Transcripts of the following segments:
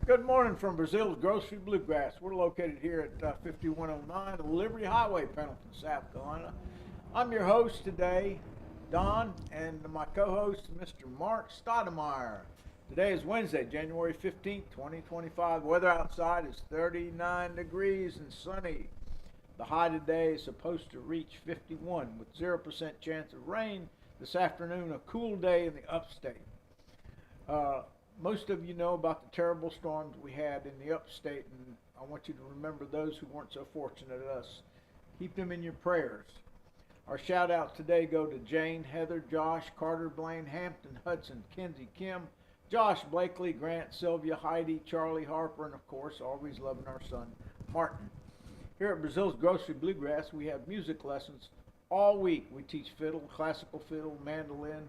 Good morning from Breazeale's Grocery Bluegrass. We're located here at 5109 Liberty Highway, Pendleton, South Carolina. I'm your host today, Don, and my co-host, Mr. Mark Stoudemire. Today is Wednesday, January 15th, 2025. Weather outside is 39 degrees and sunny. The high today is supposed to reach 51 with 0% chance of rain. This afternoon, a cool day in the upstate. Most of you know about the terrible storms we had in the upstate, and I want you to remember those who weren't so fortunate as us. Keep them in your prayers. Our shout outs today go to Jane, Heather, Josh, Carter, Blaine, Hampton, Hudson, Kenzie, Kim, Josh, Blakely, Grant, Sylvia, Heidi, Charlie, Harper, and of course, always loving our son, Martin. Here at Breazeale's Grocery Bluegrass, we have music lessons all week. We teach fiddle, classical fiddle, mandolin,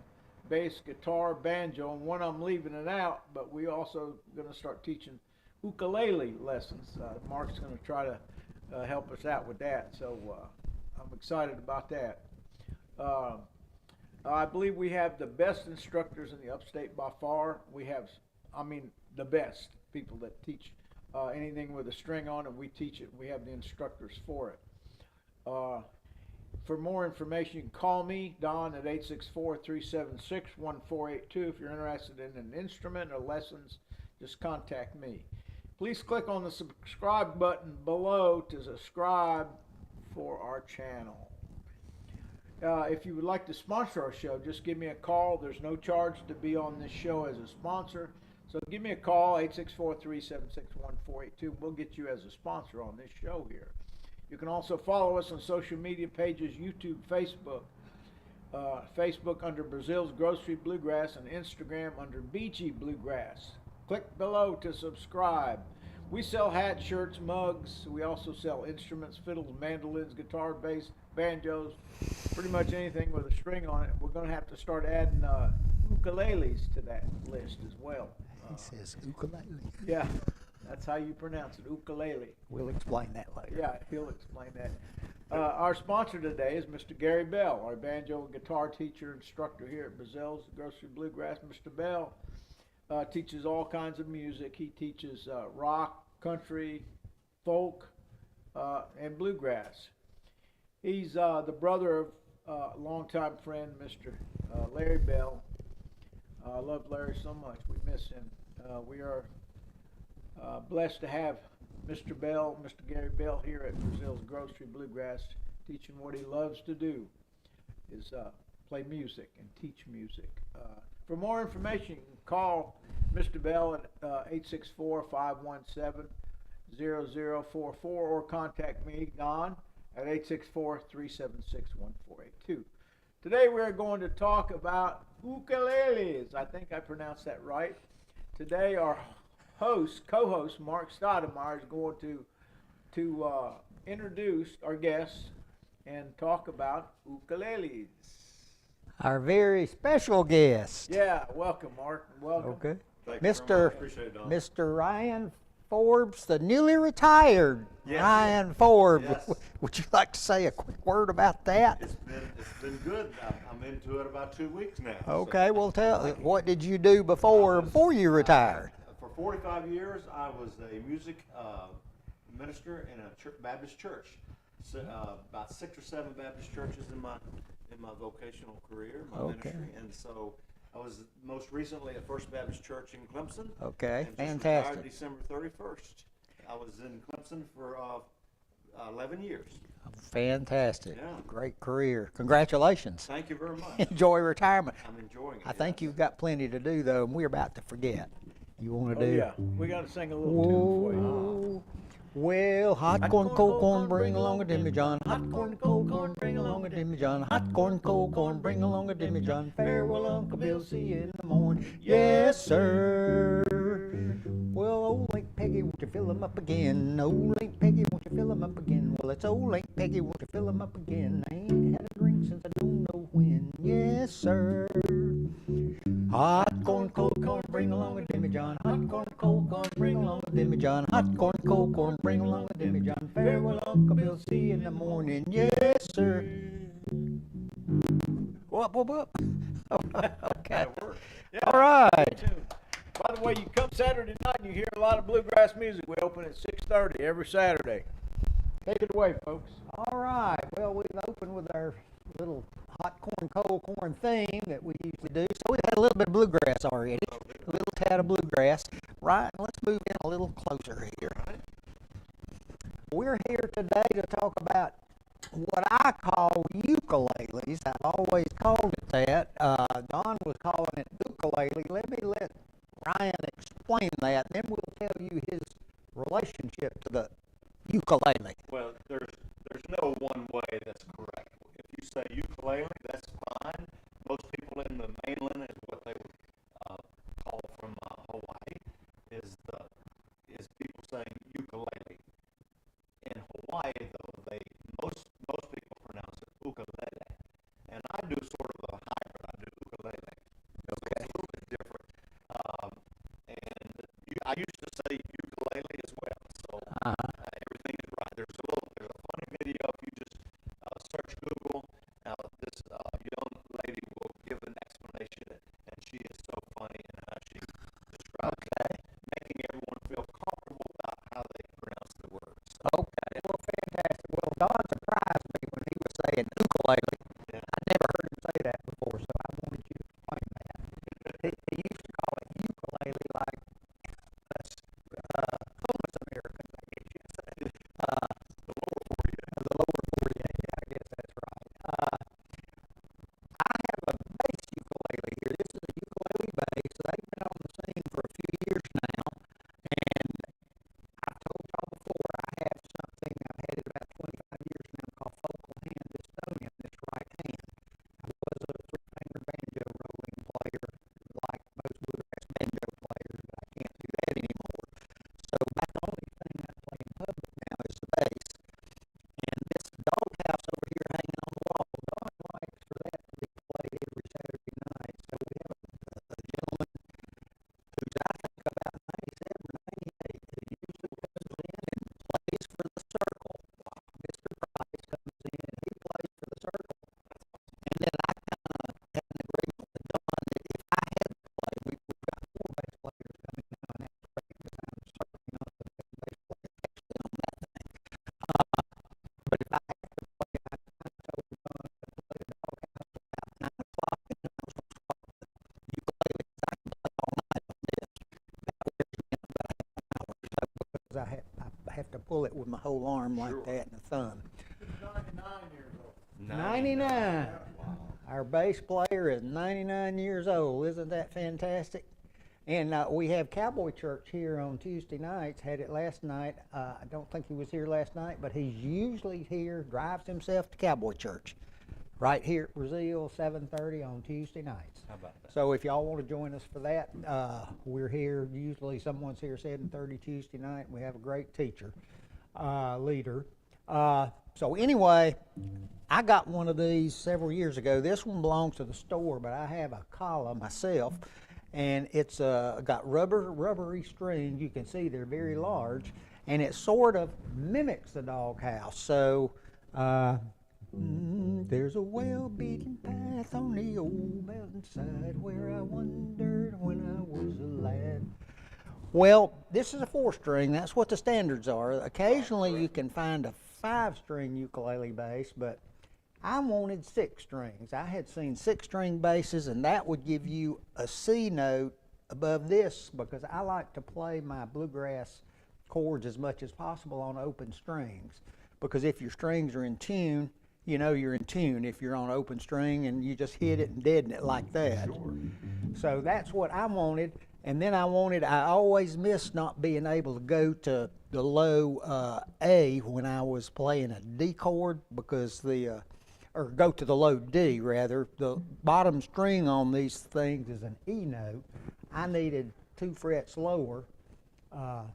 bass, guitar, banjo, and one I'm leaving it out, but we also going to start teaching ukulele lessons. Mark's going to try to help us out with that, so I'm excited about that. I believe we have the best instructors in the upstate by far. We have, the best people that teach anything with a string on it. We teach it. We have the instructors for it. For more information, you can call me, Don, at 864-376-1482. If you're interested in an instrument or lessons, just contact me. Please click on the subscribe button below to subscribe for our channel. If you would like to sponsor our show, just give me a call. There's no charge to be on this show as a sponsor. So give me a call, 864-376-1482. We'll get you as a sponsor on this show here. You can also follow us on social media pages, YouTube, Facebook. Facebook under Breazeale's Grocery Bluegrass and Instagram under BG Bluegrass. Click below to subscribe. We sell hats, shirts, mugs. We also sell instruments, fiddles, mandolins, guitar, bass, banjos, pretty much anything with a string on it. We're going to have to start adding ukuleles to that list as well. He says ukulele. Yeah. That's how you pronounce it, ukulele. We'll explain that later. Yeah, he'll explain that. Our sponsor today is Mr. Gary Bell, our banjo and guitar teacher, instructor here at Breazeale's Grocery Bluegrass. Mr. Bell teaches all kinds of music. He teaches rock, country, folk, and bluegrass. He's the brother of a longtime friend, Mr. Larry Bell. I love Larry so much. We miss him. We are blessed to have Mr. Bell, Mr. Gary Bell here at Breazeale's Grocery Bluegrass, teaching what he loves to do is play music and teach music. For more information, you can call Mr. Bell at 864-517-0044 or contact me, Don, at 864-376-1482. Today we're going to talk about ukuleles. I think I pronounced that right. Today our co-host Mark Stoudemire is going to introduce our guests and talk about ukuleles. Our very special guest. Yeah, welcome, Mark. Welcome. Okay. Thank you very much. Appreciate it, Don. Mr. Ryan Forbes, the newly retired Yes. Ryan Forbes. Yes. Would you like to say a quick word about that? It's been good. I'm into it about 2 weeks now. Okay, so. well what did you do before you retired? For 45 years, I was a music minister in a Baptist church. So, about 6 or 7 Baptist churches in my vocational career, my ministry, and so I was most recently at First Baptist Church in Clemson. Okay, and fantastic. Retired December 31st. I was in Clemson for 11 years. Fantastic. Yeah. Great career. Congratulations. Thank you very much. Enjoy retirement. I'm enjoying it. I think you've got plenty to do though, and we're about to forget. You want to do? Yeah, we got to sing a little tune for you. Whoa. Well, hot corn, cold corn, bring along a demijohn. Hot corn, cold corn, bring along a demijohn. Hot corn, cold corn, bring along a demijohn. Farewell, Uncle Bill, see you in the morning. Yes, sir. Well, old Aunt Peggy, won't you fill 'em up again? Old Aunt Peggy, won't you fill 'em up again? Well, it's old Aunt Peggy, won't you fill 'em up again? I ain't had a drink since I don't know when. Yes, sir. Hot corn, cold corn, bring along a demijohn. Hot corn, cold corn, bring along a demijohn. Hot corn, cold corn, bring along a demijohn. Farewell, Uncle Bill, see you in the morning. Yes, sir. Whoop, whoop, whoop. Okay. Yeah, All right. By the way, you come Saturday night and you hear a lot of bluegrass music. We open at 6:30 every Saturday. Take it away, folks. All right. Well, we've opened with our little hot corn, cold corn theme that we usually do. So we've had a little bit of bluegrass already. A little tad of bluegrass. Right. Let's move in a little closer here. We're here today to talk about what I call ukuleles. I've always called it that. Don was calling it ukulele. Let Ryan explain that, then we'll tell you his relationship to the ukulele. Well, there's no one way that's correct. If you say ukulele, that's fine. Most people in the mainland is what they would call from Hawaii is people saying ukulele. In Hawaii, though, most people pronounce it ukulele, and I do sort of a hybrid. I do ukulele. Okay. So it's a little bit different. I used to say ukulele as well. So everything is right. There's a funny video if you just search Google. Now this young lady will give an explanation, and she is so funny in how she describes making everyone feel comfortable about how they pronounce the words. Okay. Well, fantastic. Well, Don surprised me when he was saying ukulele. Yeah. I never heard him say that before, so I wanted you to explain that. He used to call it ukulele like us homeless Americans, I guess you'd say. The lower 48, yeah, I guess that's right. I have a bass ukulele here. This is a ukulele bass. They've been on the scene for a few years now, and I've told y'all before, I have something, I've had it about 25 years now, called focal hand dystonia in this right hand. I was a three-finger banjo rolling player, like most bluegrass banjo players, but I can't do that anymore. So about the only thing I play in public now is the bass. And this doghouse over here hanging on the wall, Don likes for that to be played every Saturday night. So we have a gentleman who's, I think, about 97 or 98, who usually comes in and plays for the circle. Mr. Price comes in and he plays for the circle. And then I kind of had an agreement with Don that if I had to play, we've got four bass players coming now, and that's great because I'm certainly not the best bass player actually on that thing. But if I had to play, I kind of told Don to play the doghouse about 9 o'clock, and then I was going to swap the ukulele because I can play all night on this. That wears me in about a half an hour or so because I have to pull it with my whole arm like that and the thumb. He's 99 years old. 99. Our bass player is 99 years old. Isn't that fantastic? And we have Cowboy Church here on Tuesday nights. Had it last night. I don't think he was here last night, but he's usually here, drives himself to Cowboy Church. Right here at Breazeale, 7:30 on Tuesday nights. How about that? So if y'all want to join us for that, we're here. Usually someone's here 7:30 Tuesday night. We have a great teacher, leader. So anyway, I got one of these several years ago. This one belongs to the store, but I have a collar myself, and it's got rubbery strings. You can see they're very large, and it sort of mimics the doghouse. So there's a well-beaten path on the old mountainside where I wandered when I was a lad. Well, this is a 4-string. That's what the standards are. Occasionally you can find a 5-string ukulele bass, but I wanted 6 strings. I had seen 6-string basses, and that would give you a C note above this because I like to play my bluegrass chords as much as possible on open strings, because if your strings are in tune, you know you're in tune. If you're on open string and you just hit it and deaden it like that. Sure. So that's what I wanted. And then I always missed not being able to go to the low A when I was playing a D chord, because or go to the low D rather. The bottom string on these things is an E note. I needed 2 frets lower, a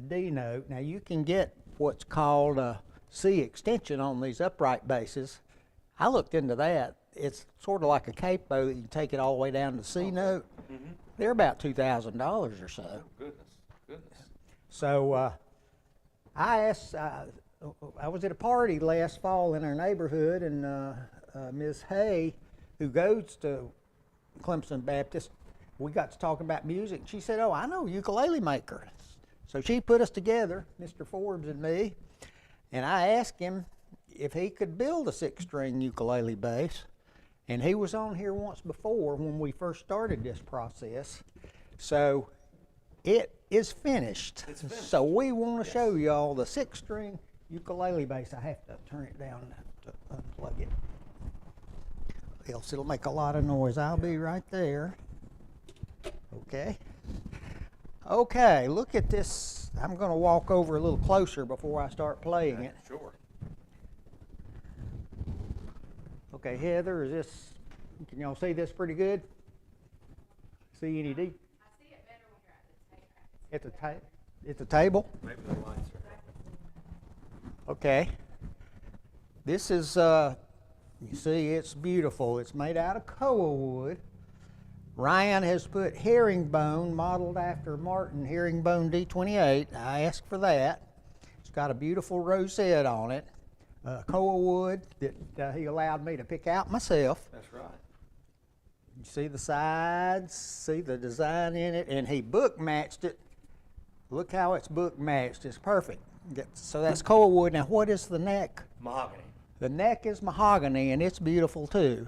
D note. Now you can get what's called a C extension on these upright basses. I looked into that. It's sort of like a capo that you take it all the way down to C note. Mm-hmm. They're about $2,000 or so. Goodness. So I asked, I was at a party last fall in our neighborhood, and Ms. Hay, who goes to Clemson Baptist, we got to talking about music. She said, "Oh, I know a ukulele maker." So she put us together, Mr. Forbes and me, and I asked him if he could build a 6-string ukulele bass. And he was on here once before when we first started this process. So it is finished. It's finished. So we want to show y'all the 6-string ukulele bass. I have to turn it down to unplug it, else it'll make a lot of noise. I'll be right there. Okay. Okay, look at this. I'm going to walk over a little closer before I start playing it. Sure. Okay, Heather, is this, can y'all see this pretty good? See any deep? I see it better when you're at the table. It's a table? Maybe the lights are. Okay. This is, you see, it's beautiful. It's made out of koa wood. Ryan has put herringbone, modeled after Martin herringbone D28. I asked for that. It's got a beautiful rosette on it. Koa wood that he allowed me to pick out myself. That's right. You see the sides, see the design in it, and he book matched it. Look how it's book matched. It's perfect. So that's koa wood. Now, what is the neck? Mahogany. The neck is mahogany, and it's beautiful too.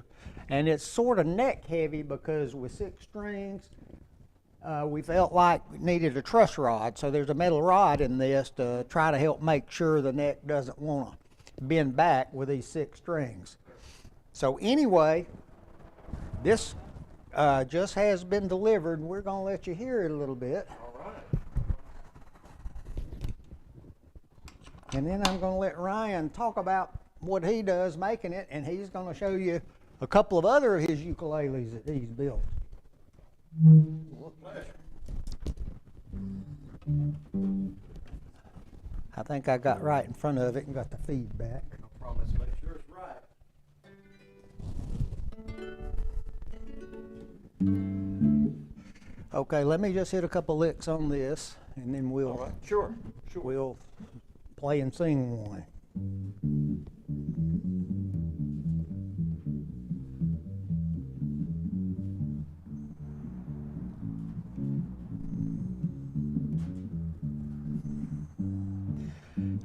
And it's sort of neck heavy because with 6 strings, we felt like we needed a truss rod. So there's a metal rod in this to try to help make sure the neck doesn't want to bend back with these 6 strings. So anyway, this just has been delivered, and we're going to let you hear it a little bit. All right. And then I'm going to let Ryan talk about what he does making it, and he's going to show you a couple of other of his ukuleles that he's built. With pleasure. I think I got right in front of it and got the feedback. No problem. Let's make sure it's right. Okay, let me just hit a couple licks on this, and then All we'll right. Sure. Sure. we'll play and sing one.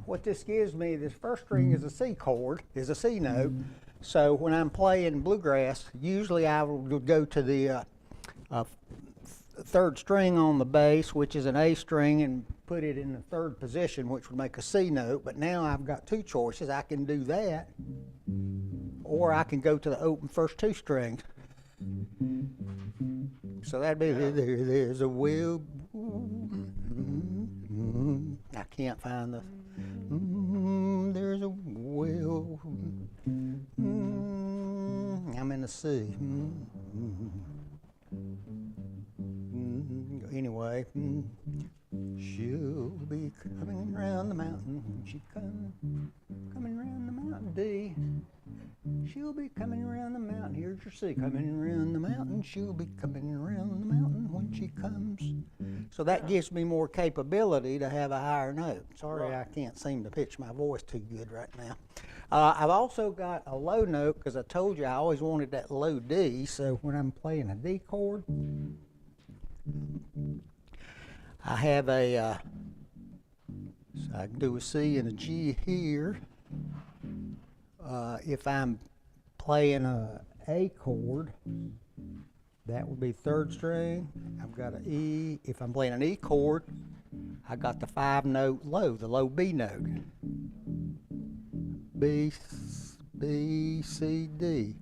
What this gives me, this first string is a C chord, is a C note. So when I'm playing bluegrass, usually I will go to the 3rd string on the bass, which is an A string, and put it in the 3rd position, which would make a C note. But now I've got 2 choices. I can do that, or I can go to the open first 2 strings. So that'd be there's a will. I can't find the. There's a will. I'm in the C. Anyway, she'll be coming round the mountain when she coming round the mountain D. She'll be coming around the mountain. Here's your C. Coming around the mountain. She'll be coming around the mountain when she comes. So that gives me more capability to have a higher note. Sorry, I can't seem to pitch my voice too good right now. I've also got a low note because I told you I always wanted that low D. So when I'm playing a D chord, I have a, so I can do a C and a G here. If I'm playing a A chord, that would be 3rd string. I've got an E. If I'm playing an E chord, I got the 5-note low, the low B note. B, C, D.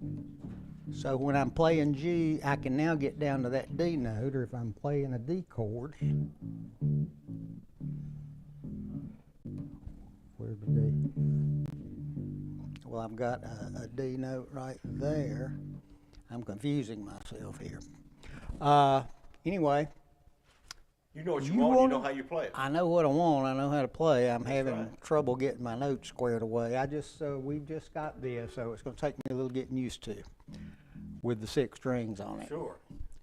So when I'm playing G, I can now get down to that D note, or if I'm playing a D chord, where's the D? Well, I've got a D note right there. I'm confusing myself here. Anyway. You know what you want, you know how you play it. I know what I want, I know how to play. I'm having right. trouble getting my notes squared away. We've just got this, so it's going to take me a little getting used to with the 6 strings on it. Sure.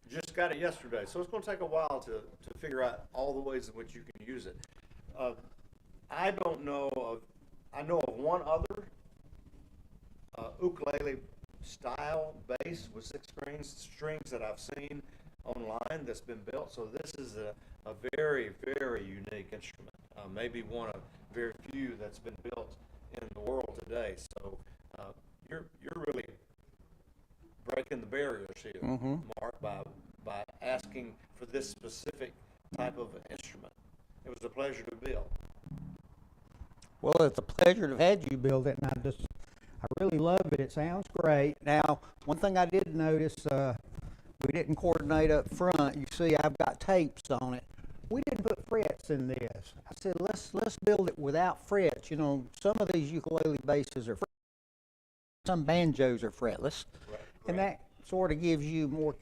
Just got it yesterday, so it's going to take a while to figure out all the ways in which you can use it. I don't know of, I know of one other ukulele style bass with 6 strings that I've seen. online that's been built. So this is a very, very unique instrument. Maybe one of very few that's been built in the world today. So you're really breaking the barriers here, Mark, by asking for this specific type of instrument. It was a pleasure to build. Well, it's a pleasure to have had you build it, and I really love it. It sounds great. Now, one thing I did notice, we didn't coordinate up front. You see, I've got tapes on it. We didn't put frets in this. I said, let's build it without frets. You know, some of these ukulele basses are fretless. Some banjos are fretless, Right. and that sort of gives you more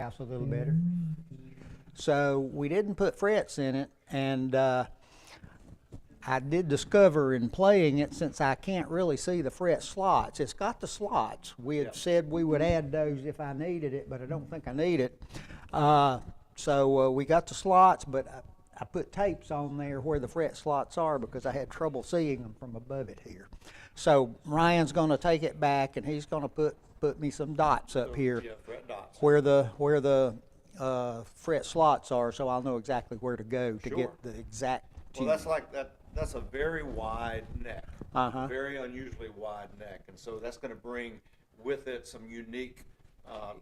house a little better. So we didn't put frets in it, and I did discover in playing it, since I can't really see the fret slots, it's got the slots. We had said we would add those if I needed it, but I don't think I need it. So we got the slots, but I put tapes on there where the fret slots are because I had trouble seeing them from above it here. So Ryan's going to take it back, and he's going to put me some dots up here, Yeah, fret dots. where the fret slots are, so I'll know exactly where to go to Sure. get the exact Well, that's like that. That's a very wide neck, very unusually wide neck, and so that's going to bring with it some unique a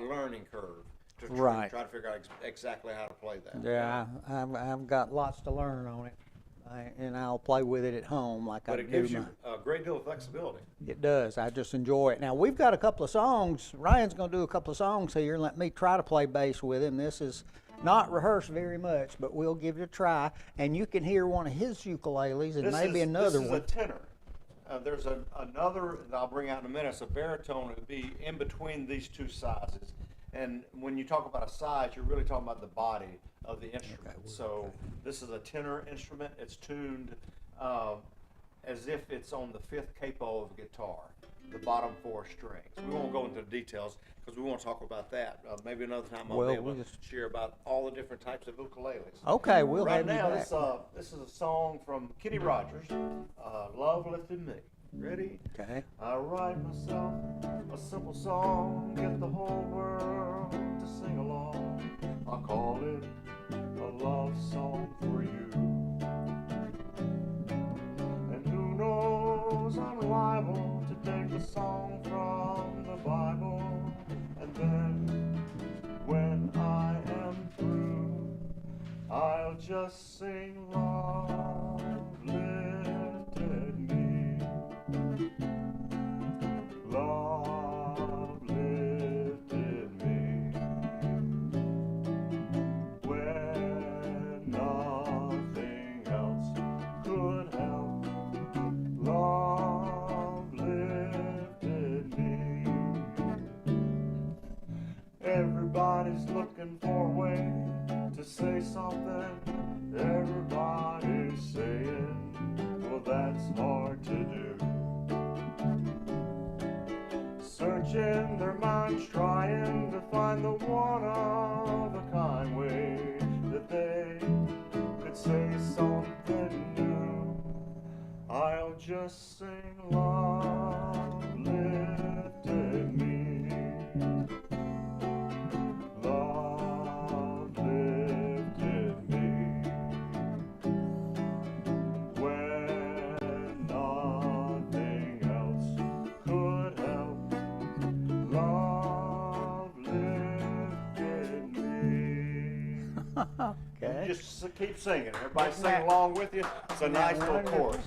learning curve to try to figure out exactly how to play that. Yeah, I've got lots to learn on it, and I'll play with it at home like I But do. it gives you a great deal of flexibility. It does. I just enjoy it. Now we've got a couple of songs. Ryan's going to do a couple of songs here and let me try to play bass with him. This is not rehearsed very much, but we'll give it a try. And you can hear one of his ukuleles and maybe another one. This is a tenor. There's another that I'll bring out in a minute. It's a baritone. It would be in between these two sizes. And when you talk about a size, you're really talking about the body of the instrument. So this is a tenor instrument. It's tuned as if it's on the fifth capo of a guitar, the bottom four strings. We won't go into details because we want to talk about that. Maybe another time I'll be able to share about all the different types of ukuleles. Okay, we'll Right have you now, back. this is a song from Kenny Rogers, Love Lifted Me. Ready? Okay. I write myself a simple song, get the whole world to sing along. I call it a love song for you. And who knows, I'm liable to take the song from the Bible. And then, when I am through, I'll just sing Love Lifted Me. Love lifted me when nothing else could help. Love lifted me. Everybody's looking for a way to say something. Everybody's saying, well, that's hard to do. Searching their minds, trying to find the one of a kind way that they could say something new. I'll just sing Love Lifted Me. Love lifted me when nothing else could help. Love lifted me. Okay. Just keep singing. Everybody sing along with you. It's a nice little chorus.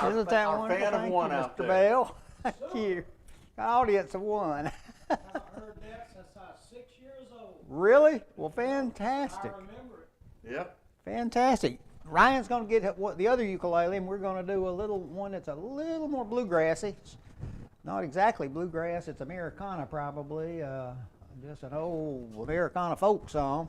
Isn't that our wonderful? fan of Thank one you, out Mr. there. Bell. Thank you. Audience of one. I've heard that since I was 6 years old. Really? Well, fantastic. I remember it. Yep. Fantastic. Ryan's going to get the other ukulele, and we're going to do a little one that's a little more bluegrassy. It's not exactly bluegrass. It's Americana, probably. Just an old Americana folk song.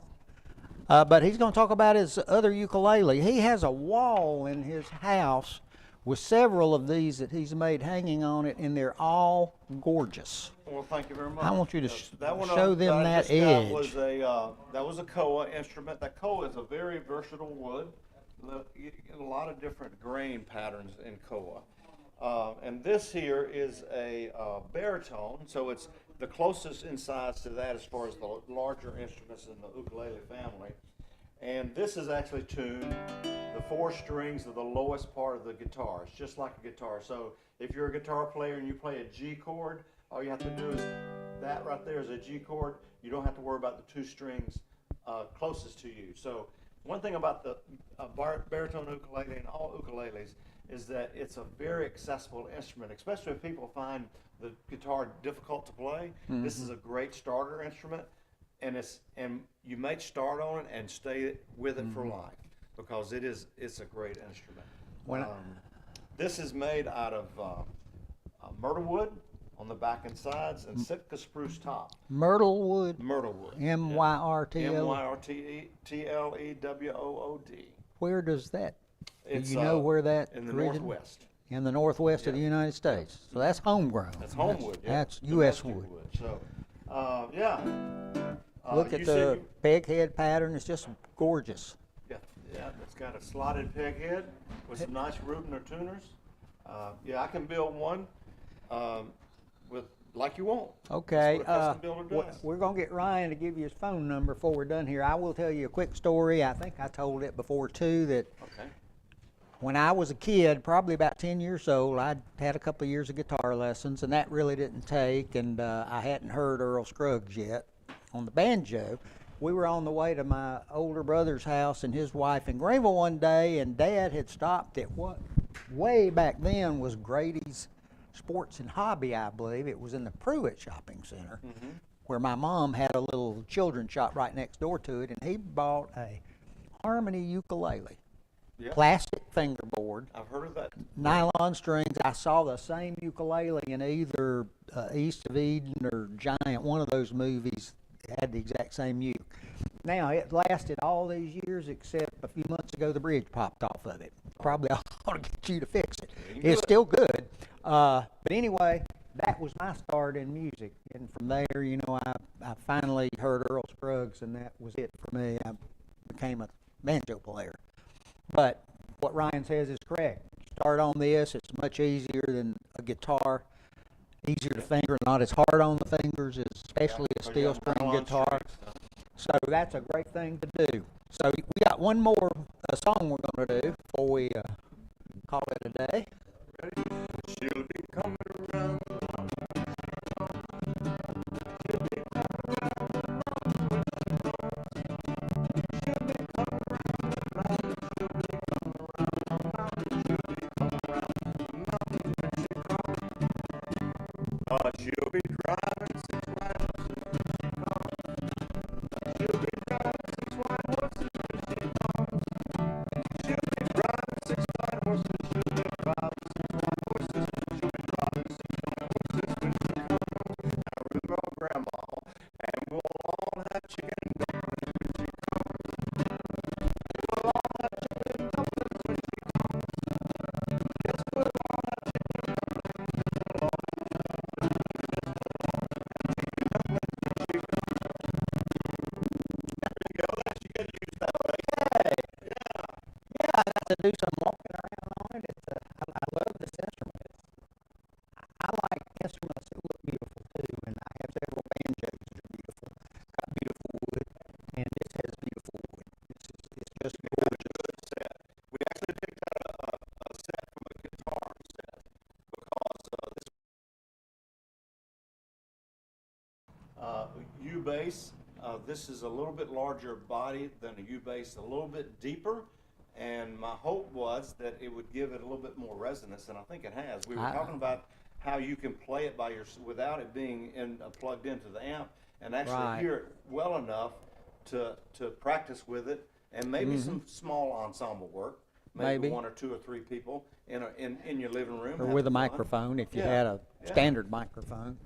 But he's going to talk about his other ukulele. He has a wall in his house with several of these that he's made hanging on it, and they're all gorgeous. Well, thank you very much. I want you to That one show them I that just got edge. that was a koa instrument. That koa is a very versatile wood. You get a lot of different grain patterns in koa. And this here is a baritone, so it's the closest in size to that as far as the larger instruments in the ukulele family. And this is actually tuned the 4 strings of the lowest part of the guitar. It's just like a guitar. So if you're a guitar player and you play a G chord, all you have to do is that right there is a G chord. You don't have to worry about the 2 strings closest to you. So one thing about the baritone ukulele and all ukuleles is that it's a very accessible instrument, especially if people find the guitar difficult to play. Mm-hmm. This is a great starter instrument, and you may start on it and stay with it for life because it's a great instrument. This is made out of myrtle wood on the back and sides and Sitka spruce top. Myrtle wood. Myrtle wood. M-Y-R-T-L. M-Y-R-T-L-E-W-O-O-D. Where does that? It's, Do you know where that in the originated? Northwest. In the Northwest of the United States. So that's homegrown. That's home wood. Yeah. That's U.S. wood. So, yeah. Look at the peg head pattern. It's just gorgeous. Yeah, it's got a slotted peg head with some nice rooting or tuners. Yeah, I can build one with like you want. Okay. That's what a custom builder does. We're going to get Ryan to give you his phone number before we're done here. I will tell you a quick story. I think I told it before too, that when I was a kid, probably about 10 years old, I'd had a couple of years of guitar lessons, and that really didn't take, and I hadn't heard Earl Scruggs yet on the banjo. We were on the way to my older brother's house and his wife in Greenville one day, and Dad had stopped at what way back then was Grady's Sports and Hobby, I believe. It was in the Pruitt Shopping Center, where my mom had a little children's shop right next door to it, and he bought a Harmony ukulele. Yep. Plastic fingerboard. I've heard of that. Nylon strings. I saw the same ukulele in either East of Eden or Giant. One of those movies had the exact same uke. Now, it lasted all these years except a few months ago the bridge popped off of it. Probably I ought to get you to fix it. It's still good. But anyway, that was my start in music. And from there, you know, I finally heard Earl Scruggs, and that was it for me. I became a banjo player. But what Ryan says is correct. Start on this, it's much easier than a guitar. Easier to finger, not as hard on the fingers, especially a steel string guitar. So that's a great thing to do. So we got one more song we're going to do before we call it a day. Ready? She'll be coming around. She'll be driving 6 white horses when she comes. She'll be driving 6 white horses when she comes. She'll be driving 6 white horses. She'll be driving 6 white horses. She'll be driving 6 white horses when she comes. Now, Rudolph, Grandma, and we'll all have chicken and dumplings when she comes. We'll all have chicken and dumplings when she comes. Yes, we'll all have chicken and dumplings. We'll all to do some walking around on it. I love this instrument. I like instruments that look beautiful too, and I have several banjos that are beautiful. It's got beautiful wood, and this has beautiful wood. It's just gorgeous. Set. We actually picked out a set from a guitar set because this U-bass. This is a little bit larger body than a U-bass, a little bit deeper. And my hope was that it would give it a little bit more resonance, and I think it has. We were talking about how you can play it by without it being plugged into the amp, and actually hear it well enough to practice with it, and maybe some small ensemble work, maybe 1 or 2 or 3 people in your living room, or with a microphone if you had a standard microphone.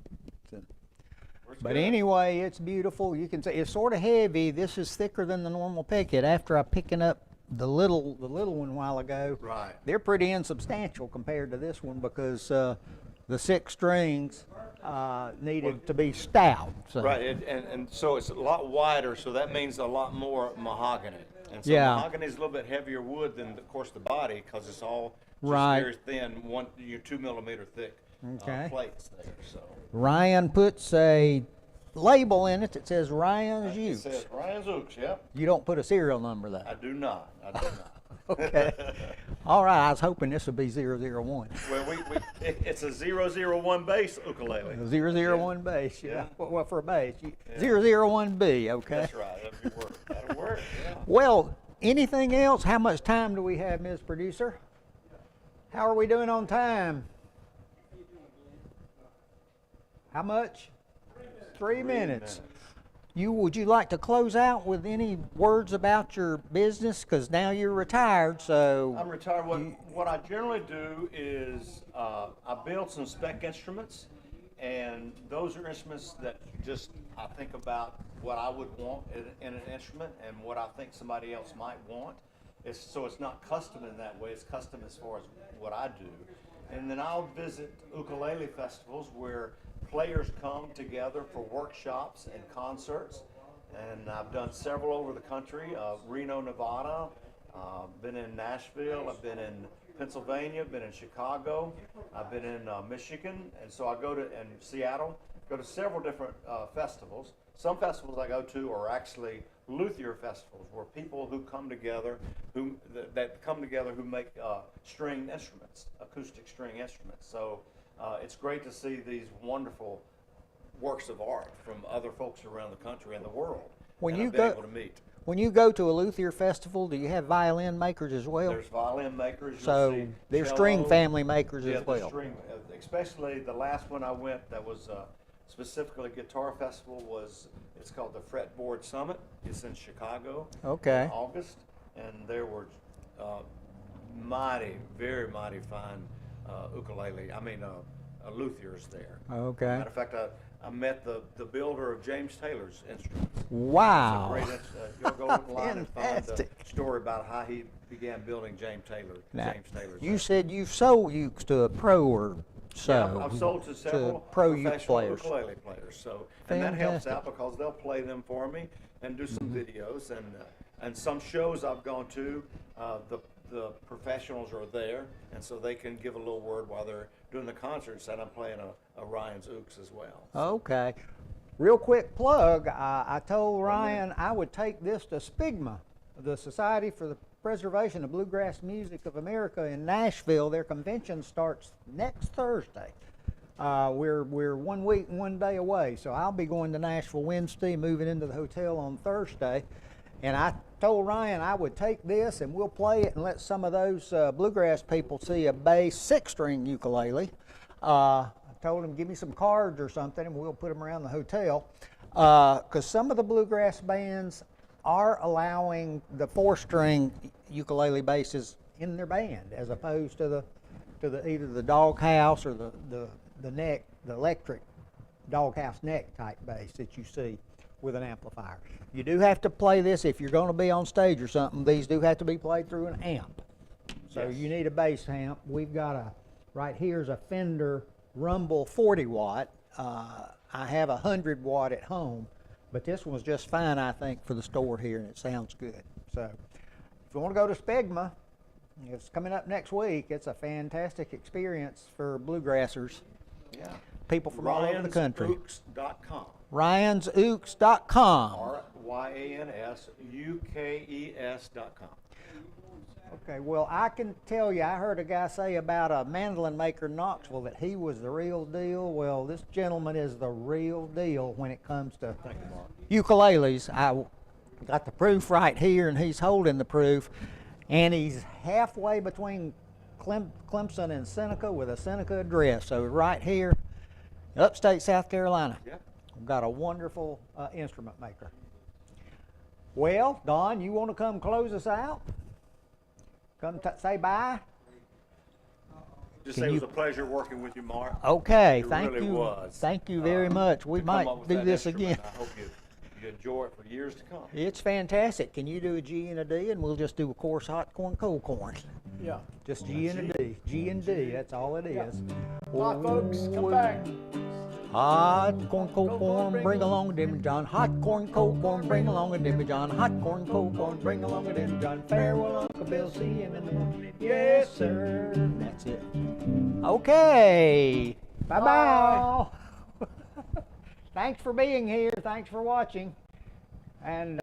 But anyway, it's beautiful. You can see it's sort of heavy. This is thicker than the normal picket. After I picking up the little one a while ago, they're pretty insubstantial compared to this one because the 6 strings needed to be stout. So. Right, and so it's a lot wider, so that means a lot more mahogany. And so mahogany is a little bit heavier wood than, of course, the body because it's all Right. very thin, 2 millimeter thick Okay. plates there. So Ryan puts a label in it that says Ryan's it Ukes. says Ryan's Ukes. Yep. You don't put a serial number there. I do not. I do not. Okay. All right. I was hoping this would be 001. Well, it's a 001 bass ukulele. 001 bass. Yeah. Yeah. Well, for a bass. Yeah. 001B. Okay. That's right. That'll work. Yeah. Well, anything else? How much time do we have, Ms. Producer? How are we doing on time? How much? 3 minutes. Would you like to close out with any words about your business? Because now you're retired, so. I'm retired. What I generally do is I build some spec instruments, and those are instruments that I think about what I would want in an instrument and what I think somebody else might want. So it's not custom in that way. It's custom as far as what I do. And then I'll visit ukulele festivals where players come together for workshops and concerts, and I've done several over the country. Reno, Nevada, been in Nashville, I've been in Pennsylvania, been in Chicago, I've been in Michigan, and so I go to Seattle, go to several different festivals. Some festivals I go to are actually luthier festivals, where people who come together, who make string instruments, acoustic string instruments. So it's great to see these wonderful works of art from other folks around the country and the world. When and you I've been go, able to meet. When you go to a luthier festival, do you have violin makers as well? There's violin makers. You'll So see there's cello. string family makers Yeah, as the well. string, especially the last one I went that was specifically Guitar Festival it's called the Fretboard Summit. It's in Chicago. Okay. In August, and there were very mighty fine luthiers there. Okay. Matter of fact, I met the builder of James Taylor's instruments. Wow. It's a great, you'll go online and find the Fantastic. story about how he began building James Taylor's. You said you've sold ukes to a pro or so. Yeah, I've sold to several pro uke professional players. ukulele players. So, and that helps Fantastic. out because they'll play them for me and do some videos and some shows I've gone to. The professionals are there, and so they can give a little word while they're doing the concerts, and I'm playing a Ryan's Ukes as well. Okay. Real quick plug, I told Ryan I would take this to SPIGMA, the Society for the Preservation of Bluegrass Music of America in Nashville. Their convention starts next Thursday. We're 1 week and 1 day away, so I'll be going to Nashville Wednesday, moving into the hotel on Thursday. And I told Ryan I would take this and we'll play it and let some of those bluegrass people see a bass 6-string ukulele. I told him give me some cards or something and we'll put them around the hotel. Because some of the bluegrass bands are allowing the 4-string ukulele basses in their band, as opposed to either the doghouse or the electric doghouse neck type bass that you see with an amplifier. You do have to play this if you're going to be on stage or something. These do have to be played through an amp. So Yes. you need a bass amp. We've got right here's a Fender Rumble 40 watt. I have a 100 watt at home, but this one's just fine, I think, for the store here, and it sounds good. So if you want to go to SPIGMA, it's coming up next week. It's a fantastic experience for bluegrassers. Yeah. People from all over the country. RyansUkes.com. RyansUkes.com. RyansUkes.com. Okay, well, I can tell you, I heard a guy say about a mandolin maker in Knoxville that he was the real deal. Well, this gentleman is the real deal when it comes to ukuleles. I got the proof right here, and he's holding the proof. And he's halfway between Clemson and Seneca with a Seneca address. So right here, upstate South Carolina. Yeah. We've got a wonderful instrument maker. Well, Don, you want to come close us out? Come say bye? Just Can say it you- was a pleasure working with you, Mark. Okay, It thank really you. was. Thank you very much. We To come might up with do that this instrument. again. I hope you enjoy it for years to come. It's fantastic. Can you do a G and a D, and we'll just do a course hot corn, cold corn. Yeah. Just G and a D. G and D. That's all it is. Bye, folks. Come back. Hot corn, cold corn, bring along a Jimmy John. Hot corn, cold corn, bring along a Jimmy John. Hot corn, cold corn, bring along a Jimmy John. Farewell, Uncle Bill, see him in the morning. Yes, sir. That's it. Okay. Bye-bye. Thanks for being here. Thanks for watching. And